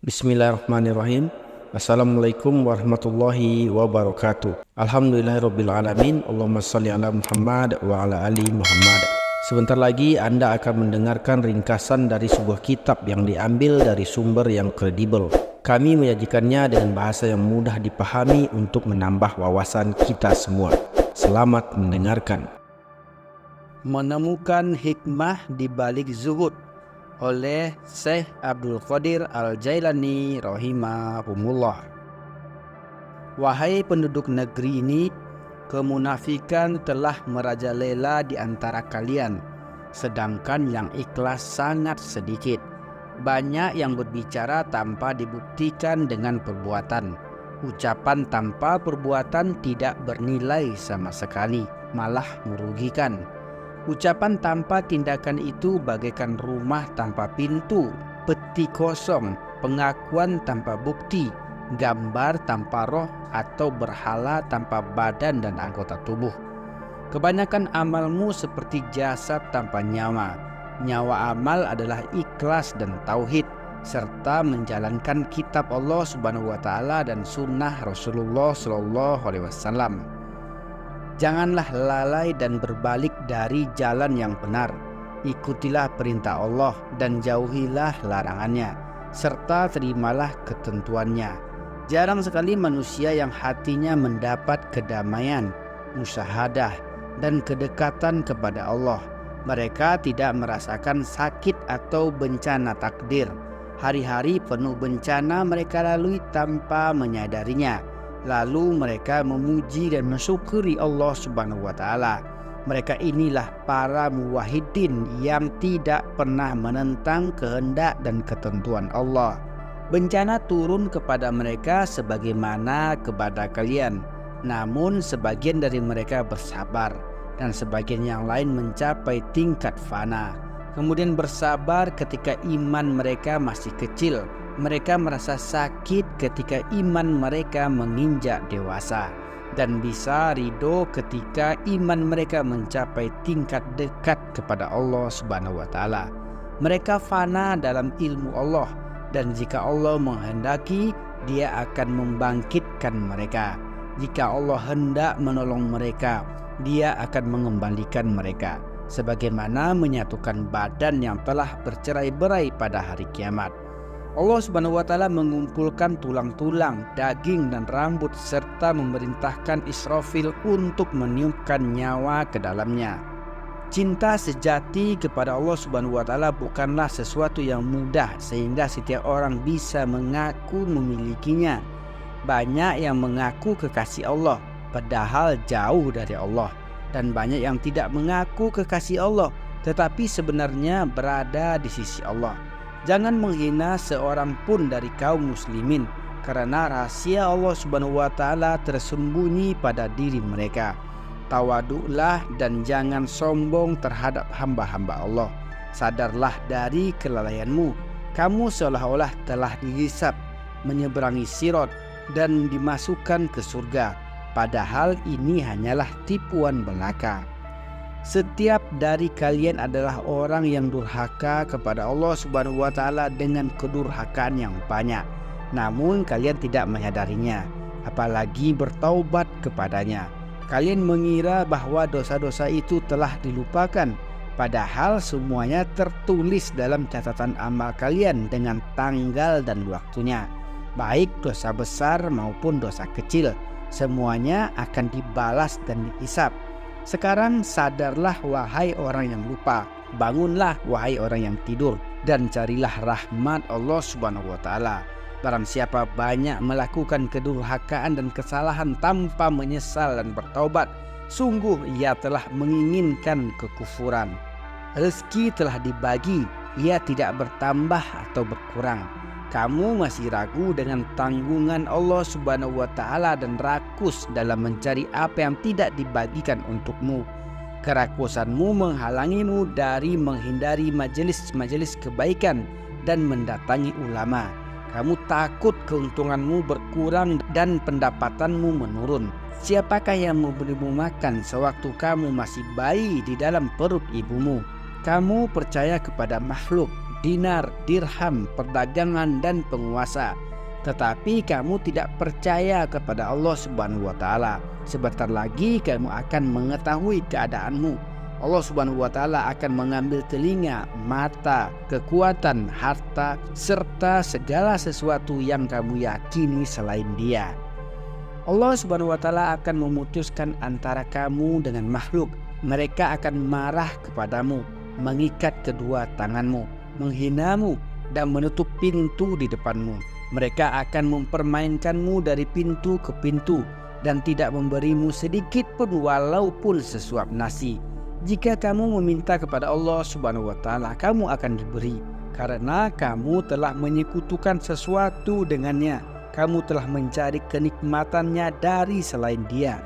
Bismillahirrahmanirrahim. Assalamualaikum warahmatullahi wabarakatuh. Alhamdulillahirabbil alamin. Allahumma shalli ala Muhammad wa ala ali Muhammad. Sebentar lagi Anda akan mendengarkan ringkasan dari sebuah kitab yang diambil dari sumber yang kredibel. Kami menyajikannya dengan bahasa yang mudah dipahami untuk menambah wawasan kita semua. Selamat mendengarkan. Menemukan hikmah di balik zuhud oleh Syekh Abdul Qadir Al-Jailani rahimahumullah. Wahai penduduk negeri ini, kemunafikan telah merajalela di antara kalian, sedangkan yang ikhlas sangat sedikit. Banyak yang berbicara tanpa dibuktikan dengan perbuatan. Ucapan tanpa perbuatan tidak bernilai sama sekali, malah merugikan. Ucapan tanpa tindakan itu bagaikan rumah tanpa pintu, peti kosong, pengakuan tanpa bukti, gambar tanpa roh, atau berhala tanpa badan dan anggota tubuh. Kebanyakan amalmu seperti jasad tanpa nyawa. Nyawa amal adalah ikhlas dan tauhid, serta menjalankan kitab Allah Subhanahu wa Ta'ala dan sunnah Rasulullah Sallallahu Alaihi Wasallam. Janganlah lalai dan berbalik dari jalan yang benar. Ikutilah perintah Allah dan jauhilah larangannya, serta terimalah ketentuannya. Jarang sekali manusia yang hatinya mendapat kedamaian, musyahadah, dan kedekatan kepada Allah. Mereka tidak merasakan sakit atau bencana takdir. Hari-hari penuh bencana mereka lalui tanpa menyadarinya. Lalu mereka memuji dan mensyukuri Allah Subhanahu wa Ta'ala. Mereka inilah para muwahhidin yang tidak pernah menentang kehendak dan ketentuan Allah. Bencana turun kepada mereka sebagaimana kepada kalian. Namun sebagian dari mereka bersabar, dan sebagian yang lain mencapai tingkat fana. Kemudian bersabar ketika iman mereka masih kecil. Mereka merasa sakit ketika iman mereka menginjak dewasa, dan bisa ridho ketika iman mereka mencapai tingkat dekat kepada Allah Subhanahu wa Ta'ala. Mereka fana dalam ilmu Allah, dan jika Allah menghendaki, Dia akan membangkitkan mereka. Jika Allah hendak menolong mereka, Dia akan mengembalikan mereka, sebagaimana menyatukan badan yang telah bercerai-berai pada hari kiamat. Allah Subhanahu wa Ta'ala mengumpulkan tulang-tulang, daging dan rambut, serta memerintahkan Israfil untuk meniupkan nyawa ke dalamnya. Cinta sejati kepada Allah Subhanahu wa Ta'ala bukanlah sesuatu yang mudah sehingga setiap orang bisa mengaku memilikinya. Banyak yang mengaku kekasih Allah padahal jauh dari Allah, dan banyak yang tidak mengaku kekasih Allah tetapi sebenarnya berada di sisi Allah. Jangan menghina seorang pun dari kaum muslimin, karena rahasia Allah Subhanahu wa Ta'ala tersembunyi pada diri mereka. Tawaduklah dan jangan sombong terhadap hamba-hamba Allah. Sadarlah dari kelalaianmu. Kamu seolah-olah telah dihisab, menyeberangi sirat, dan dimasukkan ke surga. Padahal ini hanyalah tipuan belaka. Setiap dari kalian adalah orang yang durhaka kepada Allah Subhanahu wa Ta'ala dengan kedurhakaan yang banyak. Namun kalian tidak menyadarinya, apalagi bertaubat kepadanya. Kalian mengira bahwa dosa-dosa itu telah dilupakan, padahal semuanya tertulis dalam catatan amal kalian dengan tanggal dan waktunya. Baik dosa besar maupun dosa kecil, semuanya akan dibalas dan dihisab. Sekarang sadarlah wahai orang yang lupa, bangunlah wahai orang yang tidur, dan carilah rahmat Allah Subhanahu wa Ta'ala. Barang siapa banyak melakukan kedurhakaan dan kesalahan tanpa menyesal dan bertaubat, sungguh ia telah menginginkan kekufuran. Rezeki telah dibagi, ia tidak bertambah atau berkurang. Kamu masih ragu dengan tanggungan Allah Subhanahu wa Ta'ala dan rakus dalam mencari apa yang tidak dibagikan untukmu. Kerakusanmu menghalangimu dari menghindari majelis-majelis kebaikan dan mendatangi ulama. Kamu takut keuntunganmu berkurang dan pendapatanmu menurun. Siapakah yang memberimu makan sewaktu kamu masih bayi di dalam perut ibumu? Kamu percaya kepada makhluk, dinar, dirham, perdagangan, dan penguasa. Tetapi kamu tidak percaya kepada Allah Subhanahu wa Ta'ala. Sebentar lagi kamu akan mengetahui keadaanmu. Allah Subhanahu wa Ta'ala akan mengambil telinga, mata, kekuatan, harta, serta segala sesuatu yang kamu yakini selain Dia. Allah Subhanahu wa Ta'ala akan memutuskan antara kamu dengan makhluk. Mereka akan marah kepadamu, mengikat kedua tanganmu, menghinamu, dan menutup pintu di depanmu. Mereka akan mempermainkanmu dari pintu ke pintu dan tidak memberimu sedikit pun walaupun sesuap nasi. Jika kamu meminta kepada Allah Subhanahu wa Ta'ala, kamu akan diberi, karena kamu telah menyekutukan sesuatu dengannya. Kamu telah mencari kenikmatannya dari selain Dia.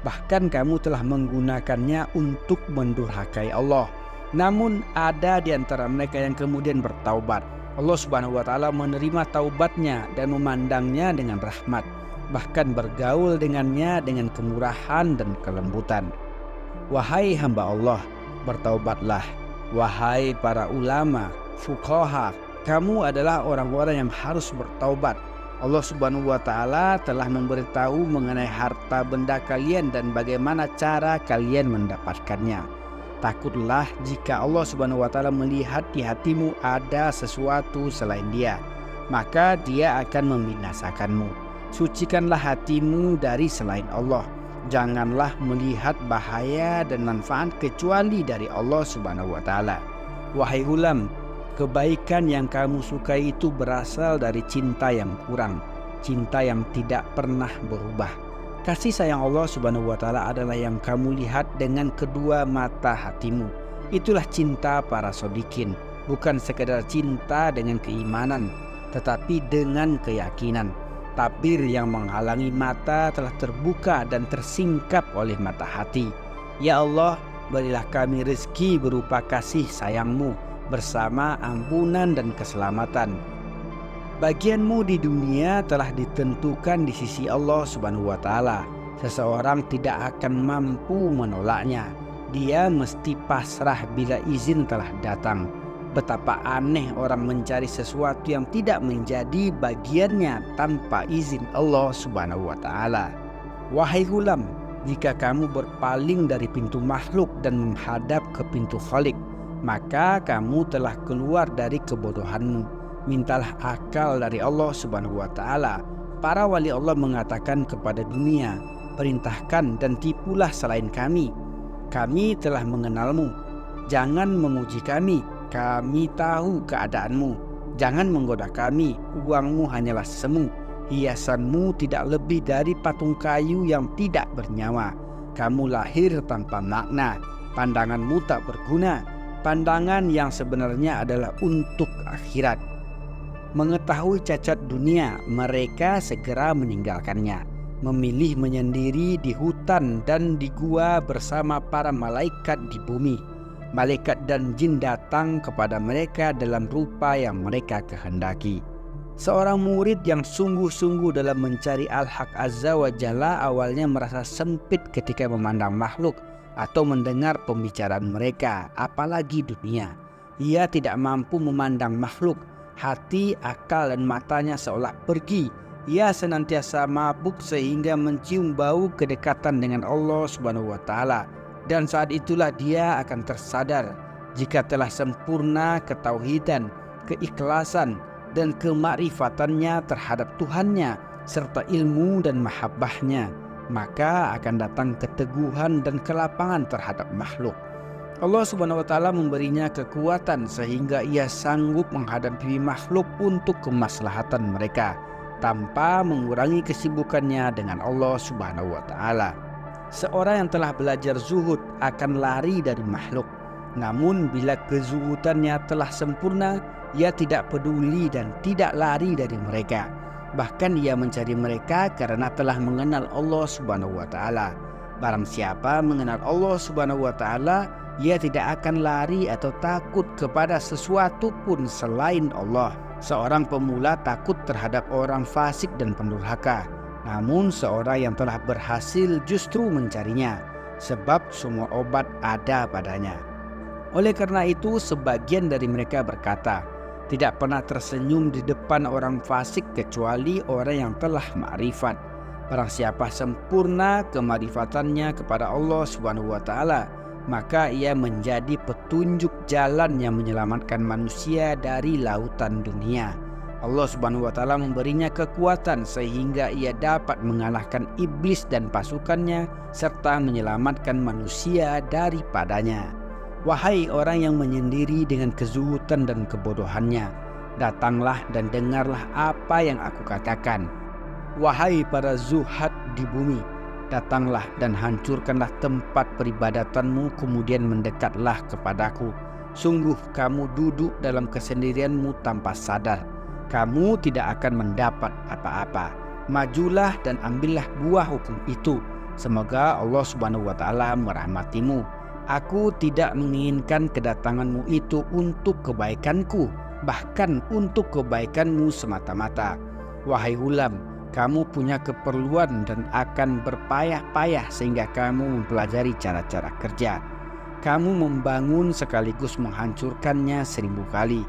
Bahkan kamu telah menggunakannya untuk mendurhakai Allah. Namun ada di antara mereka yang kemudian bertaubat. Allah Subhanahu wa Ta'ala menerima taubatnya dan memandangnya dengan rahmat, bahkan bergaul dengannya dengan kemurahan dan kelembutan. Wahai hamba Allah, bertaubatlah. Wahai para ulama, fuqaha, kamu adalah orang-orang yang harus bertaubat. Allah Subhanahu wa Ta'ala telah memberitahu mengenai harta benda kalian dan bagaimana cara kalian mendapatkannya. Takutlah jika Allah Subhanahu wa Ta'ala melihat di hatimu ada sesuatu selain Dia, maka Dia akan membinasakanmu. Sucikanlah hatimu dari selain Allah. Janganlah melihat bahaya dan manfaat kecuali dari Allah Subhanahu wa Ta'ala. Wahai ulam, kebaikan yang kamu sukai itu berasal dari cinta yang kurang, cinta yang tidak pernah berubah. Kasih sayang Allah Subhanahu wa Ta'ala adalah yang kamu lihat dengan kedua mata hatimu. Itulah cinta para shodiqin, bukan sekedar cinta dengan keimanan, tetapi dengan keyakinan. Tabir yang menghalangi mata telah terbuka dan tersingkap oleh mata hati. Ya Allah, berilah kami rezeki berupa kasih sayang-Mu bersama ampunan dan keselamatan. Bagianmu di dunia telah ditentukan di sisi Allah Subhanahu wa Ta'ala. Seseorang tidak akan mampu menolaknya. Dia mesti pasrah bila izin telah datang. Betapa aneh orang mencari sesuatu yang tidak menjadi bagiannya tanpa izin Allah Subhanahu wa Ta'ala. Wahai gulam, jika kamu berpaling dari pintu makhluk dan menghadap ke pintu Khalik, maka kamu telah keluar dari kebodohanmu. Mintalah akal dari Allah Subhanahu wa Ta'ala. Para wali Allah mengatakan kepada dunia, perintahkan dan tipulah selain kami. Kami telah mengenalmu. Jangan memuji kami. Kami tahu keadaanmu. Jangan menggoda kami. Uangmu hanyalah semu. Hiasanmu tidak lebih dari patung kayu yang tidak bernyawa. Kamu lahir tanpa makna. Pandanganmu tak berguna. Pandangan yang sebenarnya adalah untuk akhirat. Mengetahui cacat dunia, mereka segera meninggalkannya, memilih menyendiri di hutan dan di gua bersama para malaikat di bumi. Malaikat dan jin datang kepada mereka dalam rupa yang mereka kehendaki. Seorang murid yang sungguh-sungguh dalam mencari Al-Haq Azza wa Jalla awalnya merasa sempit ketika memandang makhluk atau mendengar pembicaraan mereka, apalagi dunia. Ia tidak mampu memandang makhluk. Hati, akal, dan matanya seolah pergi. Ia senantiasa mabuk sehingga mencium bau kedekatan dengan Allah Subhanahu wa Ta'ala. Dan saat itulah dia akan tersadar jika telah sempurna ketauhidan, keikhlasan, dan kemakrifatannya terhadap Tuhannya serta ilmu dan mahabbahnya, maka akan datang keteguhan dan kelapangan terhadap makhluk. Allah Subhanahu wa Ta'ala memberinya kekuatan sehingga ia sanggup menghadapi makhluk untuk kemaslahatan mereka tanpa mengurangi kesibukannya dengan Allah Subhanahu wa Ta'ala. Seorang yang telah belajar zuhud akan lari dari makhluk. Namun bila kezuhudannya telah sempurna, ia tidak peduli dan tidak lari dari mereka. Bahkan ia mencari mereka karena telah mengenal Allah Subhanahu wa Ta'ala. Barang siapa mengenal Allah Subhanahu wa Ta'ala, ia tidak akan lari atau takut kepada sesuatu pun selain Allah. Seorang pemula takut terhadap orang fasik dan pendurhaka. Namun seorang yang telah berhasil justru mencarinya, sebab semua obat ada padanya. Oleh karena itu sebagian dari mereka berkata, tidak pernah tersenyum di depan orang fasik kecuali orang yang telah ma'rifat. Barang siapa sempurna kema'rifatannya kepada Allah Subhanahu wa taala, maka ia menjadi petunjuk jalan yang menyelamatkan manusia dari lautan dunia. Allah Subhanahu wa taala memberinya kekuatan sehingga ia dapat mengalahkan iblis dan pasukannya serta menyelamatkan manusia daripadanya. Wahai orang yang menyendiri dengan kezuhutan dan kebodohannya, datanglah dan dengarlah apa yang aku katakan. Wahai para zuhad di bumi, datanglah dan hancurkanlah tempat peribadatanmu, kemudian mendekatlah kepadaku. Sungguh kamu duduk dalam kesendirianmu tanpa sadar. Kamu tidak akan mendapat apa-apa. Majulah dan ambillah buah hukum itu. Semoga Allah Subhanahu wa taala merahmatimu. Aku tidak menginginkan kedatanganmu itu untuk kebaikanku, bahkan untuk kebaikanmu semata-mata. Wahai Hulam, kamu punya keperluan dan akan berpayah-payah sehingga kamu mempelajari cara-cara kerja. Kamu membangun sekaligus menghancurkannya 1000 kali,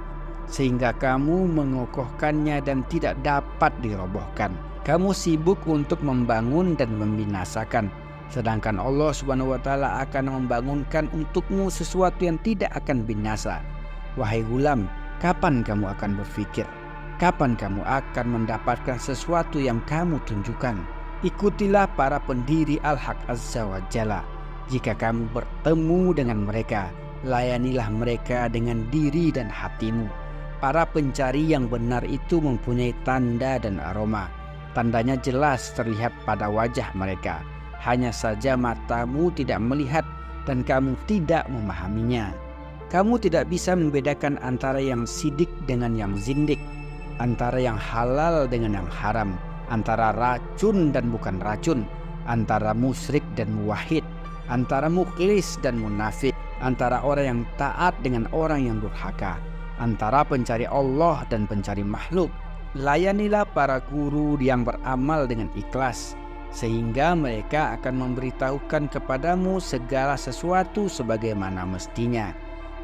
sehingga kamu mengokohkannya dan tidak dapat dirobohkan. Kamu sibuk untuk membangun dan membinasakan, sedangkan Allah Subhanahu wa taala akan membangunkan untukmu sesuatu yang tidak akan binasa. Wahai Hulam, kapan kamu akan berpikir? Kapan kamu akan mendapatkan sesuatu yang kamu tunjukkan? Ikutilah para pendiri Al-Haq Azza wa Jalla. Jika kamu bertemu dengan mereka, layanilah mereka dengan diri dan hatimu. Para pencari yang benar itu mempunyai tanda dan aroma. Tandanya jelas terlihat pada wajah mereka. Hanya saja matamu tidak melihat dan kamu tidak memahaminya. Kamu tidak bisa membedakan antara yang sidik dengan yang zindik, antara yang halal dengan yang haram, antara racun dan bukan racun, antara musyrik dan muwahhid, antara mukhlis dan munafik, antara orang yang taat dengan orang yang durhaka, antara pencari Allah dan pencari makhluk. Layanilah para guru yang beramal dengan ikhlas, sehingga mereka akan memberitahukan kepadamu segala sesuatu sebagaimana mestinya.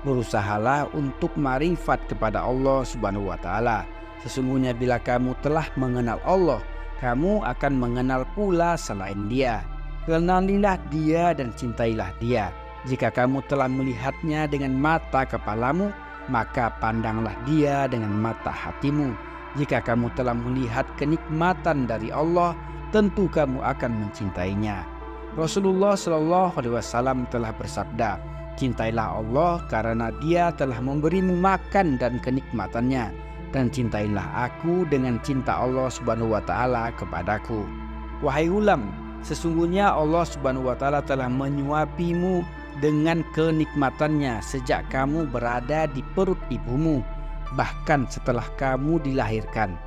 Berusahalah untuk ma'rifat kepada Allah Subhanahu wa taala. Sesungguhnya bila kamu telah mengenal Allah, kamu akan mengenal pula selain Dia. Kenalilah Dia dan cintailah Dia. Jika kamu telah melihatnya dengan mata kepalamu, maka pandanglah Dia dengan mata hatimu. Jika kamu telah melihat kenikmatan dari Allah, tentu kamu akan mencintainya. Rasulullah SAW telah bersabda, cintailah Allah karena Dia telah memberimu makan dan kenikmatannya, dan cintailah aku dengan cinta Allah Subhanahu wa taala kepadaku. Wahai Hulam, sesungguhnya Allah Subhanahu wa taala telah menyuapimu dengan kenikmatannya sejak kamu berada di perut ibumu, bahkan setelah kamu dilahirkan.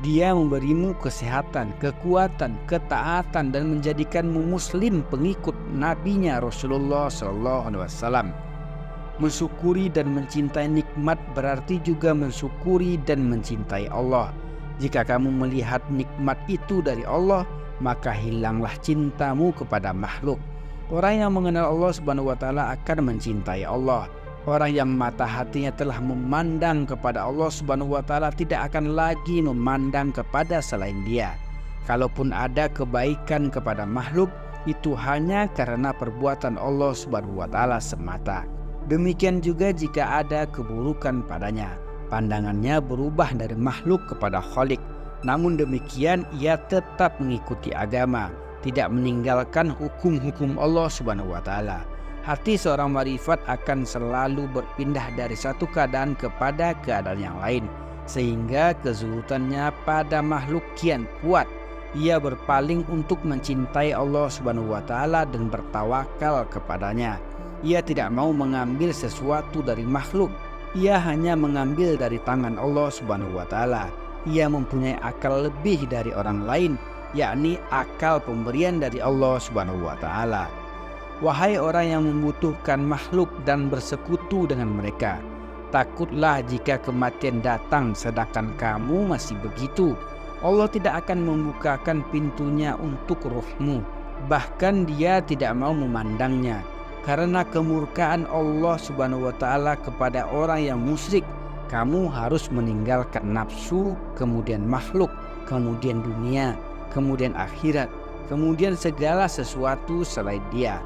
Dia memberimu kesehatan, kekuatan, ketaatan, dan menjadikanmu muslim pengikut nabinya Rasulullah SAW. Mensyukuri dan mencintai nikmat berarti juga mensyukuri dan mencintai Allah. Jika kamu melihat nikmat itu dari Allah, maka hilanglah cintamu kepada makhluk. Orang yang mengenal Allah Subhanahu wa taala akan mencintai Allah. Orang yang mata hatinya telah memandang kepada Allah Subhanahu wa taala tidak akan lagi memandang kepada selain Dia. Kalaupun ada kebaikan kepada makhluk, itu hanya karena perbuatan Allah Subhanahu wa taala semata. Demikian juga jika ada keburukan padanya, pandangannya berubah dari makhluk kepada Khalik. Namun demikian ia tetap mengikuti agama, tidak meninggalkan hukum-hukum Allah Subhanahu wa taala. Hati seorang marifat akan selalu berpindah dari satu keadaan kepada keadaan yang lain, sehingga kezuhudannya pada makhluk kian kuat. Ia berpaling untuk mencintai Allah Subhanahu wa taala dan bertawakal kepadanya. Ia tidak mau mengambil sesuatu dari makhluk. Ia hanya mengambil dari tangan Allah Subhanahu wa taala. Ia mempunyai akal lebih dari orang lain, yakni akal pemberian dari Allah Subhanahu wa taala. Wahai orang yang membutuhkan makhluk dan bersekutu dengan mereka, takutlah jika kematian datang sedangkan kamu masih begitu. Allah tidak akan membukakan pintunya untuk ruhmu, bahkan Dia tidak mau memandangnya. Karena kemurkaan Allah Subhanahu wa taala kepada orang yang musyrik, kamu harus meninggalkan nafsu, kemudian makhluk, kemudian dunia, kemudian akhirat, kemudian segala sesuatu selain Dia.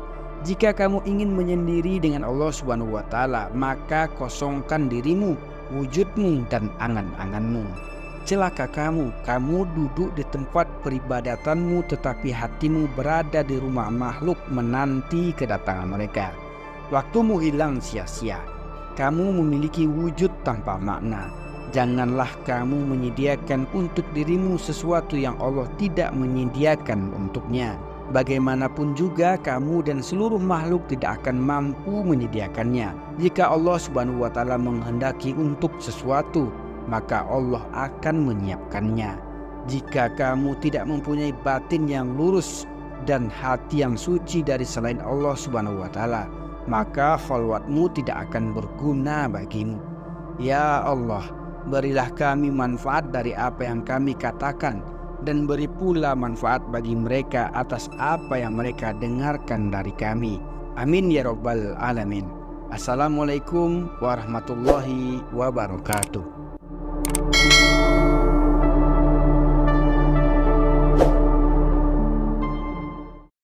Jika kamu ingin menyendiri dengan Allah Subhanahu wa Ta'ala, maka kosongkan dirimu, wujudmu, dan angan-anganmu. Celaka kamu duduk di tempat peribadatanmu, tetapi hatimu berada di rumah makhluk menanti kedatangan mereka. Waktumu hilang sia-sia. Kamu memiliki wujud tanpa makna. Janganlah kamu menyediakan untuk dirimu sesuatu yang Allah tidak menyediakan untuknya. Bagaimanapun juga kamu dan seluruh makhluk tidak akan mampu menyediakannya. Jika Allah Subhanahu wa Ta'ala menghendaki untuk sesuatu, maka Allah akan menyiapkannya. Jika kamu tidak mempunyai batin yang lurus dan hati yang suci dari selain Allah Subhanahu wa Ta'ala, maka khalwatmu tidak akan berguna bagimu. Ya Allah, berilah kami manfaat dari apa yang kami katakan, dan beri pula manfaat bagi mereka atas apa yang mereka dengarkan dari kami. Amin ya rabbal alamin. Assalamualaikum warahmatullahi wabarakatuh.